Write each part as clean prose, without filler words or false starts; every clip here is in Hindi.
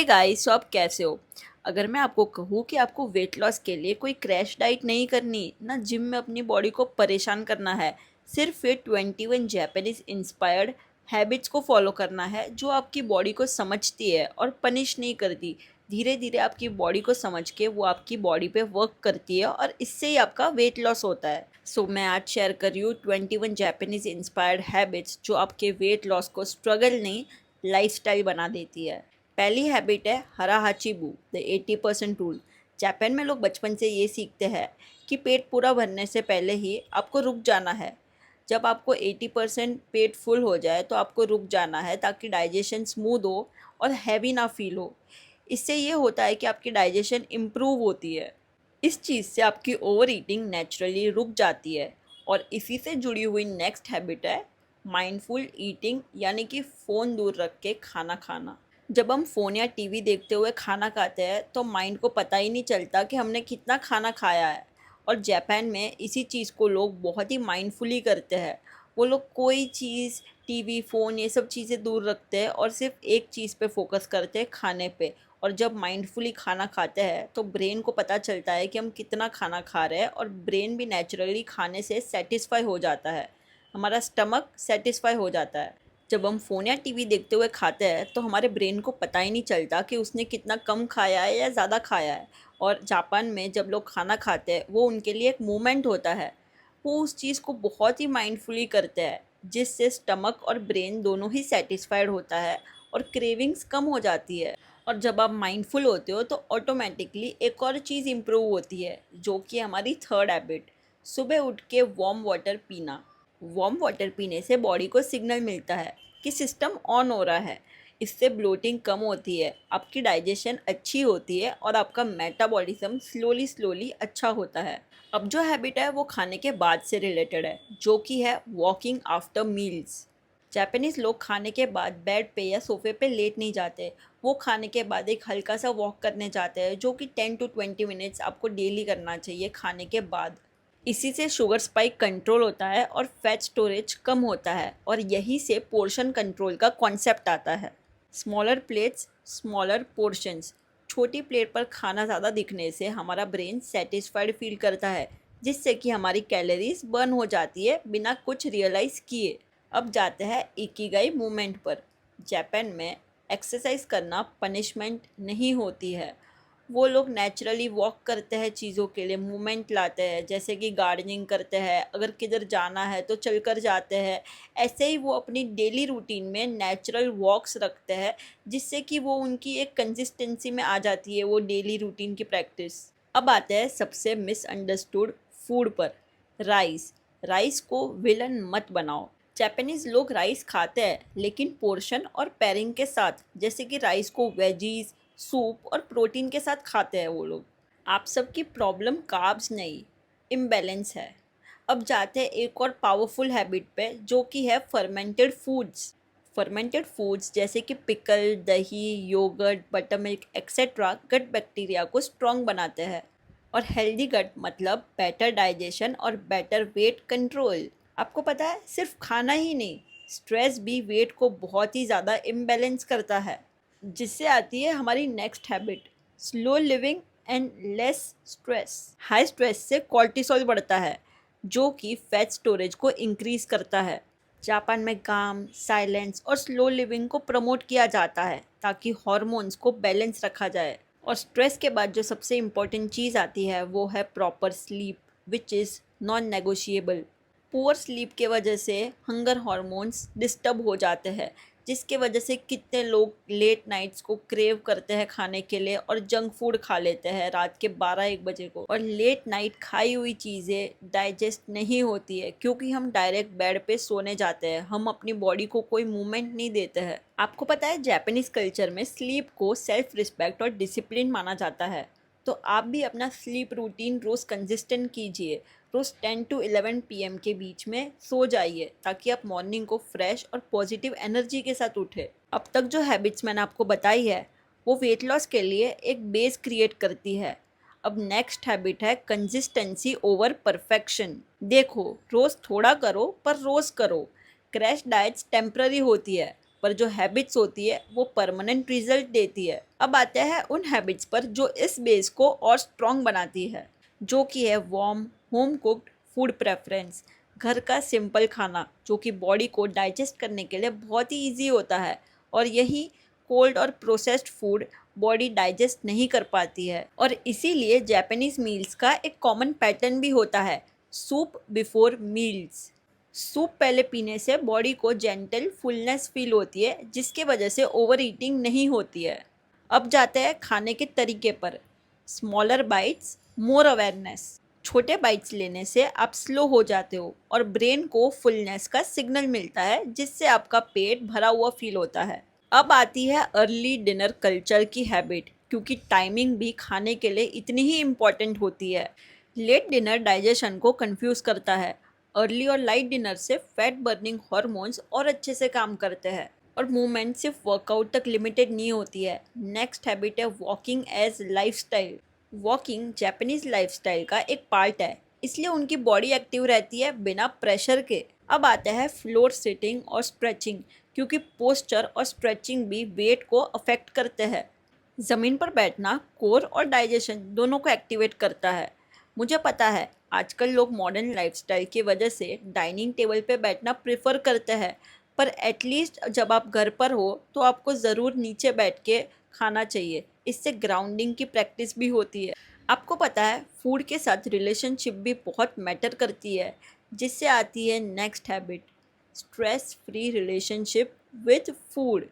गाइस, तो आप कैसे हो? अगर मैं आपको कहूँ कि आपको वेट लॉस के लिए कोई क्रैश डाइट नहीं करनी, ना जिम में अपनी बॉडी को परेशान करना है, सिर्फ ये 21 जापानीज इंस्पायर्ड हैबिट्स को फॉलो करना है जो आपकी बॉडी को समझती है और पनिश नहीं करती। धीरे धीरे आपकी बॉडी को समझ के वो आपकी बॉडी पे वर्क करती है और इससे ही आपका वेट लॉस होता है। सो मैं आज शेयर कर रही हूँ 21 जापानीज इंस्पायर्ड हैबिट्स जो आपके वेट लॉस को स्ट्रगल नहीं, लाइफस्टाइल बना देती है। पहली हैबिट है हरा हाचीबू द 80% रूल। जापान में लोग बचपन से ये सीखते हैं कि पेट पूरा भरने से पहले ही आपको रुक जाना है। जब आपको 80% पेट फुल हो जाए तो आपको रुक जाना है ताकि डाइजेशन स्मूथ हो और हैवी ना फील हो। इससे ये होता है कि आपकी डाइजेशन इम्प्रूव होती है। इस चीज़ से आपकी ओवर ईटिंग नेचुरली रुक जाती है। और इसी से जुड़ी हुई नेक्स्ट हैबिट है माइंडफुल ईटिंग, यानी कि फ़ोन दूर रख के खाना खाना। जब हम फ़ोन या टीवी देखते हुए खाना खाते हैं तो माइंड को पता ही नहीं चलता कि हमने कितना खाना खाया है। और जापान में इसी चीज़ को लोग बहुत ही माइंडफुली करते हैं। वो लोग कोई चीज़, टीवी, फ़ोन, ये सब चीज़ें दूर रखते हैं और सिर्फ एक चीज़ पे फोकस करते हैं, खाने पे। और जब माइंडफुली खाना खाते हैं तो ब्रेन को पता चलता है कि हम कितना खाना खा रहे हैं और ब्रेन भी नेचुरली खाने से सेटिस्फाई हो जाता है। हमारा स्टमक सेटिस्फाई हो जाता है। जब हम फ़ोन या टीवी देखते हुए खाते हैं तो हमारे ब्रेन को पता ही नहीं चलता कि उसने कितना कम खाया है या ज़्यादा खाया है। और जापान में जब लोग खाना खाते हैं वो उनके लिए एक मूवमेंट होता है। वो उस चीज़ को बहुत ही माइंडफुली करते हैं जिससे स्टमक और ब्रेन दोनों ही सेटिस्फाइड होता है और क्रेविंग्स कम हो जाती है। और जब आप माइंडफुल होते हो तो ऑटोमेटिकली एक और चीज़ इम्प्रूव होती है जो कि हमारी थर्ड हैबिट, सुबह उठ के वार्म वाटर पीना। वार्म वाटर पीने से बॉडी को सिग्नल मिलता है कि सिस्टम ऑन हो रहा है। इससे ब्लोटिंग कम होती है, आपकी डाइजेशन अच्छी होती है और आपका मेटाबॉलिज्म स्लोली स्लोली अच्छा होता है। अब जो हैबिट है वो खाने के बाद से रिलेटेड है, जो कि है वॉकिंग आफ्टर मील्स। जापानीज लोग खाने के बाद बेड पे या सोफे पे लेट नहीं जाते। वो खाने के बाद एक हल्का सा वॉक करने जाते हैं, जो कि 10 to 20 मिनट्स आपको डेली करना चाहिए खाने के बाद। इसी से शुगर स्पाइक कंट्रोल होता है और फैट स्टोरेज कम होता है, और यही से पोर्शन कंट्रोल का कॉन्सेप्ट आता है। Smaller plates, smaller portions. छोटी प्लेट पर खाना ज़्यादा दिखने से हमारा ब्रेन सेटिस्फाइड फील करता है, जिससे कि हमारी कैलोरीज बर्न हो जाती है बिना कुछ रियलाइज़ किए। अब जाते हैं इकिगाई मूवमेंट पर। जापान में एक्सरसाइज करना पनिशमेंट नहीं होती है। वो लोग नेचुरली वॉक करते हैं, चीज़ों के लिए मूवमेंट लाते हैं, जैसे कि गार्डनिंग करते हैं, अगर किधर जाना है तो चलकर जाते हैं। ऐसे ही वो अपनी डेली रूटीन में नेचुरल वॉक्स रखते हैं, जिससे कि वो उनकी एक कंसिस्टेंसी में आ जाती है वो डेली रूटीन की प्रैक्टिस। अब आते हैं सबसे मिसअंडरस्टूड फूड पर, राइस। राइस को विलन मत बनाओ। जापानीज लोग राइस खाते हैं लेकिन पोर्शन और पेयरिंग के साथ, जैसे कि राइस को वेजीज, सूप और प्रोटीन के साथ खाते हैं वो लोग। आप सबकी प्रॉब्लम कार्ब्स नहीं, इम्बैलेंस है। अब जाते हैं एक और पावरफुल हैबिट पे, जो कि है फर्मेंटेड फूड्स। फर्मेंटेड फूड्स जैसे कि पिकल, दही, yogurt, butter milk etcetera gut bacteria को स्ट्रॉन्ग बनाते हैं। और हेल्दी गट मतलब बेटर डाइजेशन और बेटर वेट कंट्रोल। आपको पता है, सिर्फ खाना ही नहीं, स्ट्रेस भी वेट को बहुत ही ज़्यादा इम्बैलेंस करता है। जिससे आती है हमारी next habit, slow living and less stress. High stress से कॉर्टिसोल बढ़ता है, जो कि फैट स्टोरेज को इंक्रीज करता है। जापान में काम, साइलेंस और स्लो लिविंग को प्रमोट किया जाता है ताकि हॉर्मोन्स को बैलेंस रखा जाए। और स्ट्रेस के बाद जो सबसे इम्पोर्टेंट चीज़ आती है वो है proper sleep, which is non negotiable. Poor sleep के वजह से हंगर हॉर्मोन्स डिस्टर्ब हो जाते हैं, जिसके वजह से कितने लोग लेट नाइट्स को क्रेव करते हैं खाने के लिए और जंक फूड खा लेते हैं रात के 12-1 बजे को। और लेट नाइट खाई हुई चीज़ें डाइजेस्ट नहीं होती है क्योंकि हम डायरेक्ट बेड पे सोने जाते हैं, हम अपनी बॉडी को कोई मूवमेंट नहीं देते हैं। आपको पता है, जापानीज कल्चर में स्लीप को सेल्फ रिस्पेक्ट और डिसिप्लिन माना जाता है। तो आप भी अपना स्लीप रूटीन रोज़ कंसिस्टेंट कीजिए। रोज़ 10 to 11 PM के बीच में सो जाइए ताकि आप मॉर्निंग को फ्रेश और पॉजिटिव एनर्जी के साथ उठे। अब तक जो हैबिट्स मैंने आपको बताई है वो वेट लॉस के लिए एक बेस क्रिएट करती है। अब नेक्स्ट हैबिट है कंसिस्टेंसी ओवर परफेक्शन। देखो, रोज़ थोड़ा करो पर रोज़ करो। क्रैश डाइट्स टेम्पररी होती है, पर जो हैबिट्स होती है वो परमानेंट रिजल्ट देती है। अब आते हैं उन हैबिट्स पर जो इस बेस को और स्ट्रॉन्ग बनाती है, जो कि है warm home cooked food preference. घर का सिंपल खाना जो कि बॉडी को डाइजेस्ट करने के लिए बहुत ही ईजी होता है, और यही कोल्ड और प्रोसेस्ड फूड बॉडी डाइजेस्ट नहीं कर पाती है। और इसीलिए जापानीज मील्स का एक कॉमन पैटर्न भी होता है, सूप बिफोर मील्स। सूप पहले पीने से बॉडी को जेंटल फुलनेस फील होती है, जिसके वजह से ओवर ईटिंग नहीं होती है। अब जाते हैं खाने के तरीके पर। Smaller bytes more awareness. छोटे बाइट्स लेने से आप स्लो हो जाते हो और ब्रेन को फुलनेस का सिग्नल मिलता है, जिससे आपका पेट भरा हुआ फील होता है। अब आती है अर्ली डिनर कल्चर की हैबिट, क्योंकि टाइमिंग भी खाने के लिए इतनी ही इम्पॉर्टेंट होती है। लेट डिनर डाइजेशन को कंफ्यूज करता है। अर्ली और लाइट डिनर से फैट बर्निंग हॉर्मोन्स और अच्छे से काम करते हैं, और मूवमेंट सिर्फ वर्कआउट तक लिमिटेड नहीं होती है। नेक्स्ट हैबिट है walking as lifestyle. Walking Japanese lifestyle का एक पार्ट है, इसलिए उनकी बॉडी एक्टिव रहती है बिना प्रेशर के। अब आता है फ्लोर सिटिंग और स्ट्रेचिंग, क्योंकि पोस्चर और स्ट्रेचिंग भी वेट को अफेक्ट करते हैं। ज़मीन पर बैठना कोर और डाइजेशन दोनों को एक्टिवेट करता है। मुझे पता है आजकल लोग मॉडर्न लाइफस्टाइल की वजह से डाइनिंग टेबल पे बैठना प्रेफर करते हैं, पर एटलीस्ट जब आप घर पर हो तो आपको ज़रूर नीचे बैठ के खाना चाहिए। इससे ग्राउंडिंग की प्रैक्टिस भी होती है। आपको पता है फूड के साथ रिलेशनशिप भी बहुत मैटर करती है, जिससे आती है next habit, stress free relationship with food.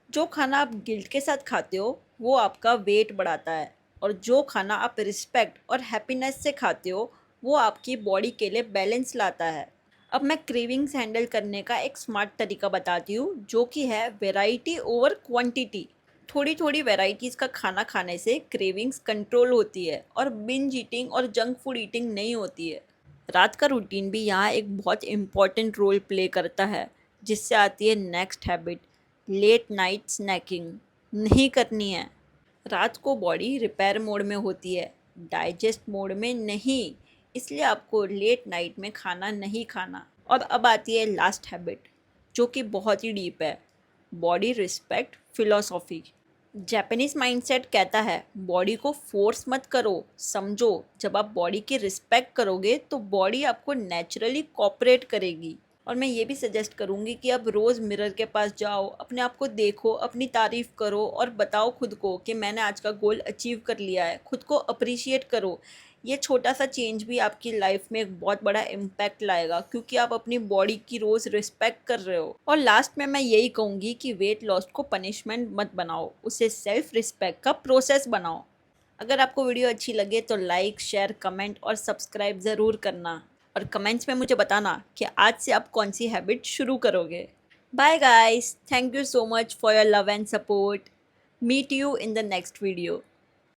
जो खाना आप गिल्ट के साथ खाते हो वो आपका वेट बढ़ाता है, और जो खाना आप रिस्पेक्ट और हैप्पीनेस से खाते हो वो आपकी बॉडी के लिए बैलेंस लाता है। अब मैं क्रेविंग्स हैंडल करने का एक स्मार्ट तरीका बताती हूँ, जो कि है वैरायटी ओवर क्वांटिटी। थोड़ी थोड़ी वैरायटीज़ का खाना खाने से क्रेविंग्स कंट्रोल होती है और बिंज ईटिंग और जंक फूड ईटिंग नहीं होती है। रात का रूटीन भी यहाँ एक बहुत इम्पॉर्टेंट रोल प्ले करता है, जिससे आती है next habit, late night snacking नहीं करनी है। रात को बॉडी रिपेयर मोड में होती है, डाइजेस्ट मोड में नहीं, इसलिए आपको लेट नाइट में खाना नहीं खाना। और अब आती है लास्ट हैबिट, जो कि बहुत ही डीप है, body respect philosophy. Japanese mindset कहता है बॉडी को फोर्स मत करो, समझो। जब आप बॉडी की रिस्पेक्ट करोगे तो बॉडी आपको नेचुरली कोऑपरेट करेगी। और मैं ये भी सजेस्ट करूँगी कि आप रोज़ मिरर के पास जाओ, अपने आप को देखो, अपनी तारीफ़ करो और बताओ खुद को कि मैंने आज का गोल अचीव कर लिया है। खुद को अप्रिशिएट करो। ये छोटा सा चेंज भी आपकी लाइफ में एक बहुत बड़ा इम्पैक्ट लाएगा, क्योंकि आप अपनी बॉडी की रोज़ रिस्पेक्ट कर रहे हो। और लास्ट में मैं यही कहूँगी कि वेट लॉस को पनिशमेंट मत बनाओ, उसे सेल्फ रिस्पेक्ट का प्रोसेस बनाओ। अगर आपको वीडियो अच्छी लगे तो लाइक, शेयर, कमेंट और सब्सक्राइब ज़रूर करना, और कमेंट्स में मुझे बताना कि आज से आप कौन सी हैबिट शुरू करोगे। Bye guys, thank you so much for your love and support. Meet you in the next video.